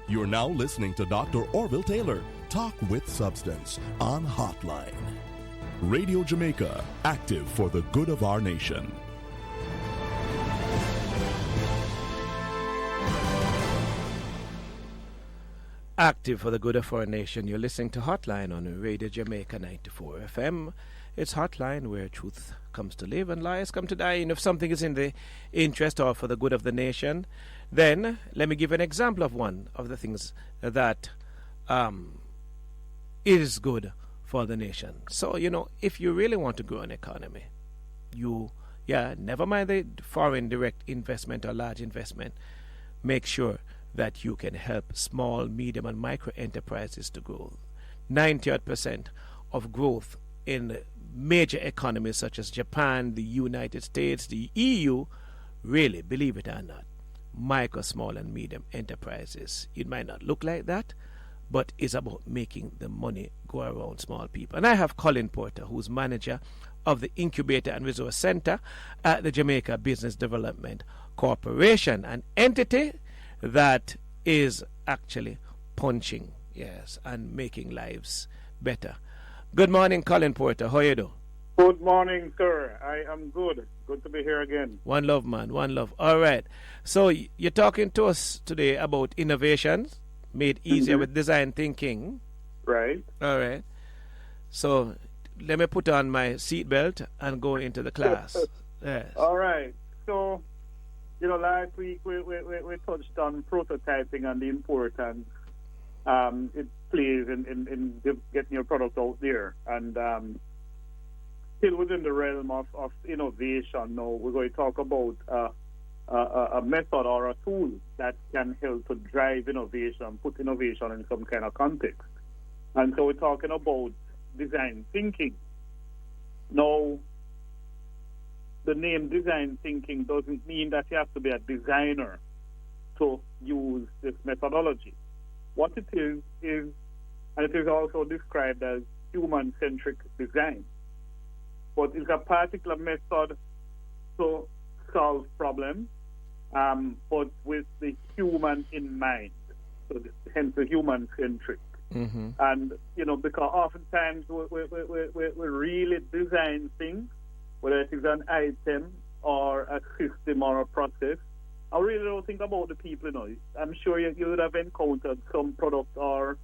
You're now listening to Dr. Orville Taylor, Talk with Substance, on Hotline. Radio Jamaica, active for the good of our nation. Active for the good of our nation. You're listening to Hotline on Radio Jamaica 94 FM. It's Hotline where truth comes to live and lies come to die. And if something is in the interest or for the good of the nation, then let me give an example of one of the things that is good for the nation. So, if you really want to grow an economy, never mind the foreign direct investment or large investment, make sure that you can help small, medium, and micro enterprises to grow. 90% of growth in major economies such as Japan, the United States, the EU, really, believe it or not, micro, small, and medium enterprises. It might not look like that, but it's about making the money go around small people. And I have Colin Porter, who's manager of the Incubator and Resource Center at the Jamaica Business Development Corporation, an entity that is actually punching, and making lives better. Good morning, Colin Porter. How are you doing? Good morning, sir. I am good. Good to be here again. One love, man. One love. All right. So you're talking to us today about innovations made easier with design thinking. Right. All right. So let me put on my seatbelt and go into the class. Yes. All right. So, last week we touched on prototyping and the importance it plays in getting your product out there. And still within the realm of innovation, now we're going to talk about a method or a tool that can help to drive innovation, put innovation in some kind of context. And so we're talking about design thinking. Now, the name design thinking doesn't mean that you have to be a designer to use this methodology. What it is, and it is also described as human-centric design. But it's a particular method to solve problems, but with the human in mind. So hence the human-centric. Mm-hmm. And, because oftentimes we really design things, whether it is an item or a system or a process, I really don't think about the people, I'm sure you would have encountered some product or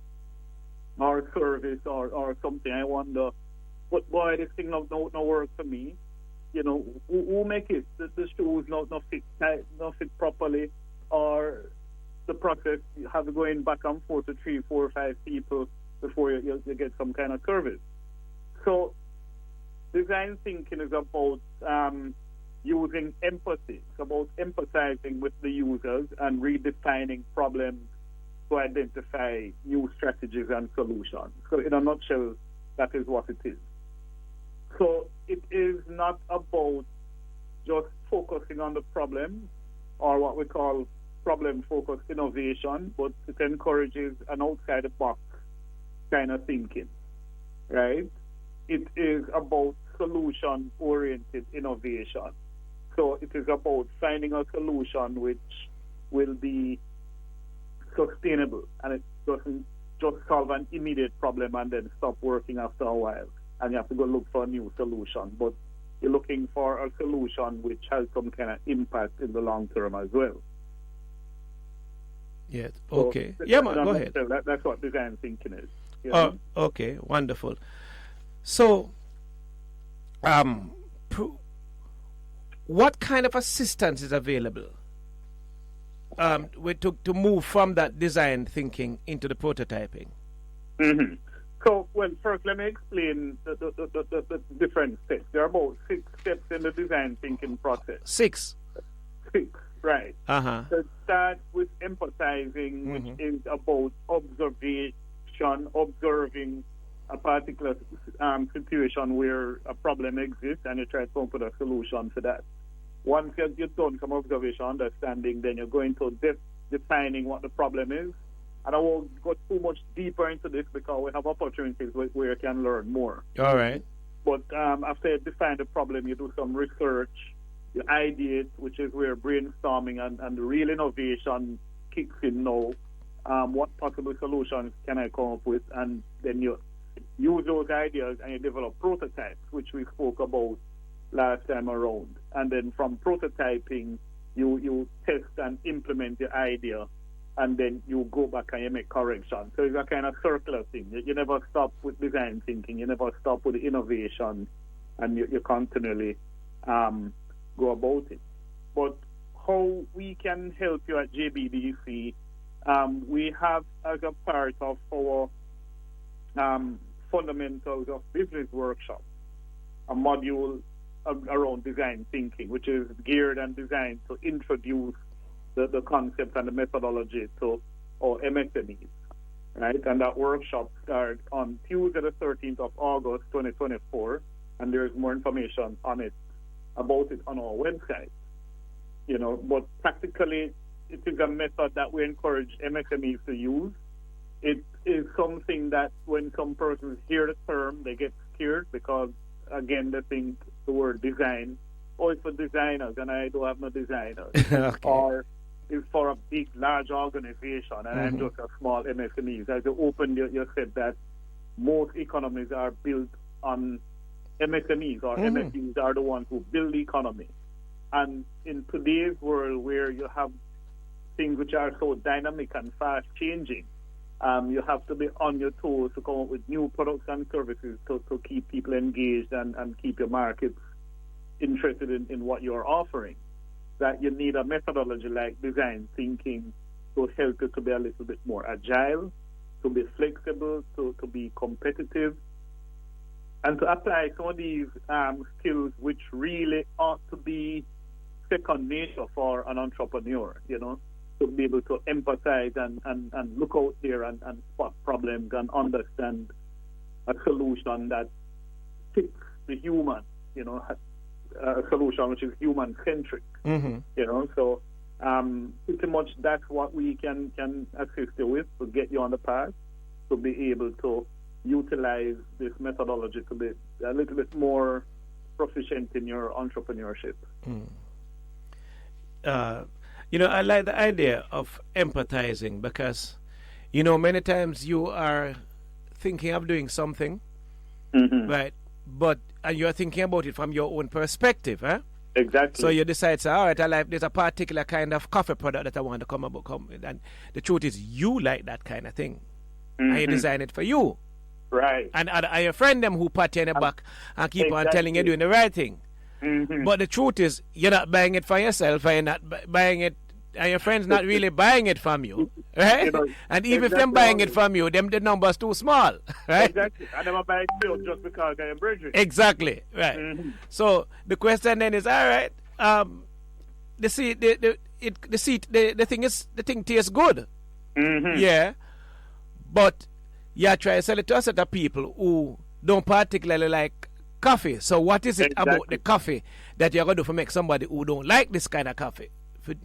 service or something. I wonder, but boy, this thing not work for me. Who make it? The shoes not fit properly, or the process you have to go in back and forth to 3, 4, 5 people before you get some kind of service. So design thinking is about using empathy. It's about empathizing with the users and redefining problems to identify new strategies and solutions. So in a nutshell, that is what it is. So it is not about just focusing on the problem or what we call problem-focused innovation, but it encourages an outside-the-box kind of thinking, right? It is about solution-oriented innovation. So it is about finding a solution which will be sustainable, and it doesn't just solve an immediate problem and then stop working after a while, and you have to go look for a new solution. But you're looking for a solution which has some kind of impact in the long term as well. Yes. Okay. So, man, go ahead. That's what design thinking is. Oh, okay. Wonderful. So, what kind of assistance is available to move from that design thinking into the prototyping? Mm-hmm. So, first let me explain the different steps. There are about 6 steps in the design thinking process. 6? 6, right. Uh-huh. So start with empathizing, which is about observing a particular situation where a problem exists, and you try to come up with a solution for that. Once you've done some observation, understanding, then you're going to defining what the problem is. And I won't go too much deeper into this because we have opportunities where you can learn more. All right. But after you define the problem, you do some research, you ideate, which is where brainstorming and the real innovation kicks in now. what possible solutions can I come up with, and then you use those ideas and you develop prototypes, which we spoke about last time around. And then from prototyping, you test and implement the idea, and then you go back and you make corrections. So it's a kind of circular thing. You never stop with design thinking. You never stop with innovation, and you continually go about it. But how we can help you at JBDC, we have as a part of our fundamentals of business workshop a module around design thinking, which is geared and designed to introduce the concept and the methodology to our MSMEs, right? And that workshop starts on Tuesday the 13th of August 2024, and there's more information on it, about it on our website. You know, but practically it is a method that we encourage MSMEs to use. It is something that when some persons hear the term, they get scared because, again, they think the word design, oh, it's for designers, and I don't have no designers. Okay. Or it's for a big, large organization, and I'm just a small MSME. As you opened, you said that most economies are built on MSMEs, or MSMEs are the ones who build the economy. And in today's world where you have things which are so dynamic and fast changing, you have to be on your toes to come up with new products and services to keep people engaged and keep your markets interested in what you're offering. That you need a methodology like design thinking to help you to be a little bit more agile, to be flexible, to be competitive, and to apply some of these skills which really ought to be second nature for an entrepreneur, you know, to be able to empathize and look out there and spot problems and understand a solution that fits the human, you know, a solution which is human-centric, you know. So pretty much that's what we can assist you with to get you on the path, to be able to utilize this methodology to be a little bit more proficient in your entrepreneurship. You know, I like the idea of empathizing because, you know, many times you are thinking of doing something, right? But and you're thinking about it from your own perspective, huh? Exactly. So you decide, say, all right, there's a particular kind of coffee product that I want to come with. And the truth is, you like that kind of thing. And you design it for you. Right. And your friend them who pat you in the back and keep on telling you doing the right thing. But the truth is, you're not buying it for yourself, and you're not buying it, and your friend's not really buying it from you, right? You know, and even if they're buying it from you, the number's too small, right? Exactly. And they're buying it just because they're bridging. Exactly, right. So the question then is, all right, the thing tastes good, yeah, but you try to sell it to a set of people who don't particularly like coffee. So what is it about the coffee that you're going to do for make somebody who don't like this kind of coffee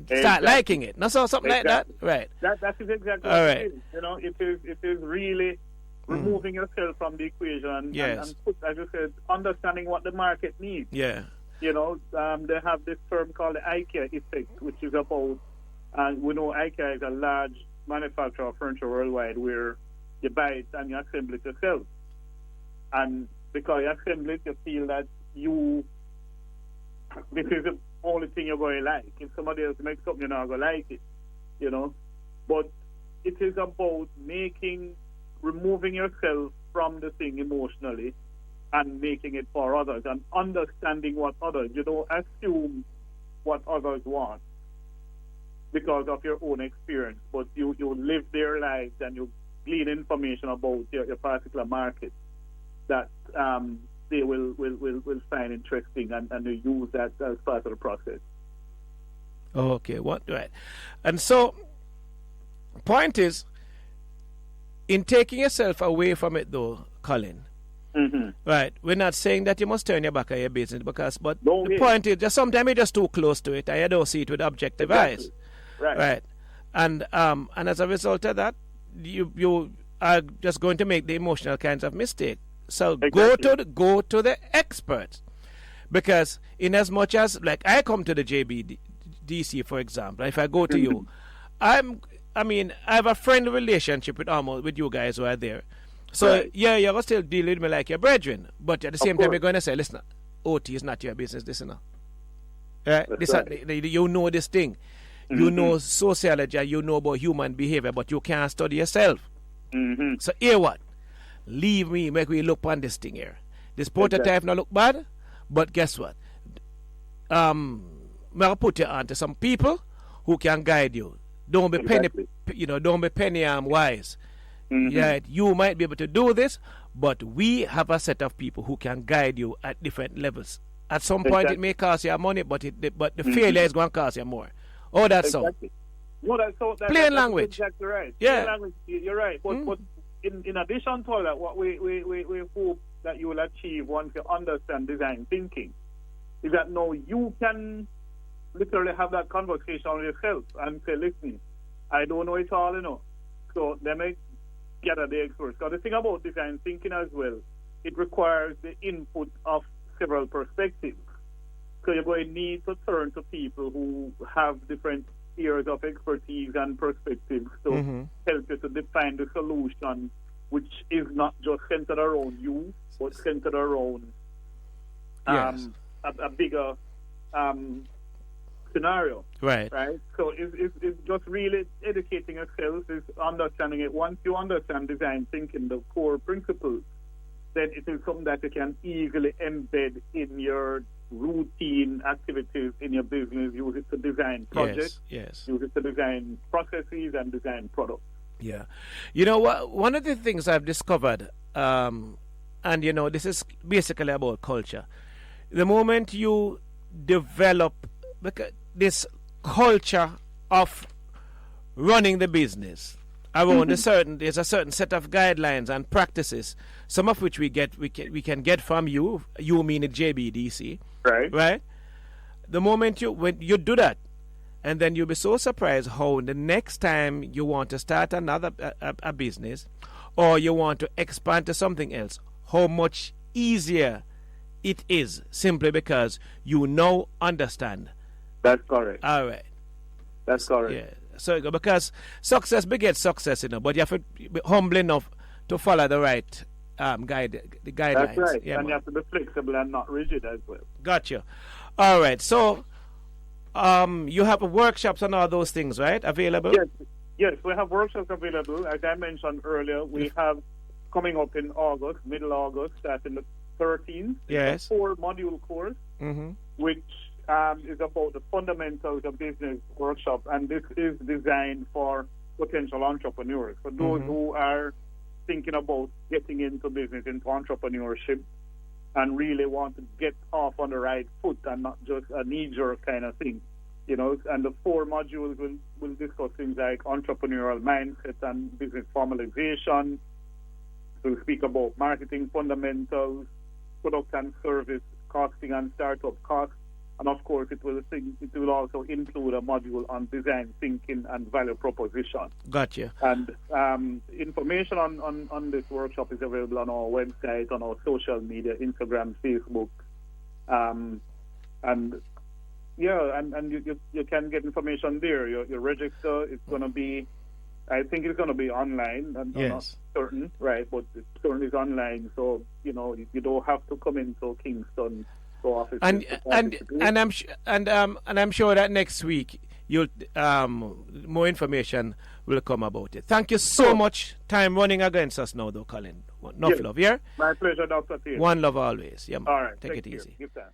start liking it? No, so something like that, right? That is exactly all what right. it is. You know, it is really removing yourself from the equation and put, as you said, understanding what the market needs. Yeah. You know, they have this term called the IKEA effect, which is about, and we know IKEA is a large manufacturer of furniture worldwide where you buy it and you assemble it yourself. And because you assemble it, you feel that this is the only thing you're going to like. If somebody else makes something, you're not going to like it, you know. But it is about removing yourself from the thing emotionally and making it for others and understanding what others, you don't assume what others want because of your own experience, but you live their lives and you glean information about your particular market that they will find interesting and they use that as part of the process. Okay, right. And so, point is, in taking yourself away from it though, Colin, right, we're not saying that you must turn your back on your business but the point is, just sometimes you're just too close to it and you don't see it with objective eyes. Right. And as a result of that, you are just going to make the emotional kinds of mistakes. So go to the experts, because in as much as, like, I come to the JBDC, for example, if I go to you, I'm I mean, I have a friendly relationship with you guys who are there. So, yeah, you're going to still deal with me like your brethren. But at the same time, you're going to say, listen, OT is not your business, listen. You know this thing. You know sociology, you know about human behavior, but you can't study yourself. So, here what? Leave me, make me look on this thing here. This prototype not look bad, but guess what? I'll put you on to some people who can guide you. Don't be penny wise. Yeah, you might be able to do this, but we have a set of people who can guide you at different levels. At some point, it may cost you money, but the failure is going to cost you more. Oh, that's so. No, that's plain language. Exactly right. Yeah, plain language, you're right. But in addition to all that, what we hope that you will achieve once you understand design thinking is that now you can literally have that conversation with yourself and say, listen, I don't know it all, So let me gather the experts. Because the thing about design thinking as well, it requires the input of several perspectives. So you're going to need to turn to people who have different areas of expertise and perspectives to help you to define the solution, which is not just centered around you, but centered around a bigger scenario. Right. So it's just really educating yourself, is understanding it. Once you understand design thinking, the core principles, then it is something that you can easily embed in your routine activities in your business. Use it to design projects. Yes. Use it to design processes and design products. Yeah. You know what? One of the things I've discovered, and this is basically about culture. The moment you develop this culture of running the business around there's a certain set of guidelines and practices, some of which we can get from you meaning JBDC, right? The moment when you do that, and then you'll be so surprised how the next time you want to start another a business, or you want to expand to something else, how much easier it is, simply because you now understand. That's correct. All right. That's correct. Yeah. So because success begets success, but you have to be humble enough to follow the right guidelines. That's right. Yeah, and you have to be flexible and not rigid as well. Gotcha. All right. So you have workshops and all those things, right? Available? Yes, we have workshops available. As I mentioned earlier, we have coming up in August, middle August, starting the 13th. Yes. A 4-module course, which is about the fundamentals of business workshop, and this is designed for potential entrepreneurs, for those who are thinking about getting into business, into entrepreneurship, and really want to get off on the right foot and not just a knee-jerk kind of thing. And the 4 modules will discuss things like entrepreneurial mindset and business formalization. We'll speak about marketing fundamentals, product and service costing and startup costs, and of course it will also include a module on design thinking and value proposition. Gotcha. And information on this workshop is available on our website, on our social media, Instagram, Facebook, and you can get information there. You register. It's going to be, I think it's going to be online. I'm not certain, right? But it certainly is online, so you don't have to come into Kingston office. And I'm sure that next week you'll more information will come about it. Thank you so much. Time running against us now, though, Colin. Enough love, yeah? My pleasure, Dr. Taylor. One love always. Yeah, all right. Take it easy. Give time.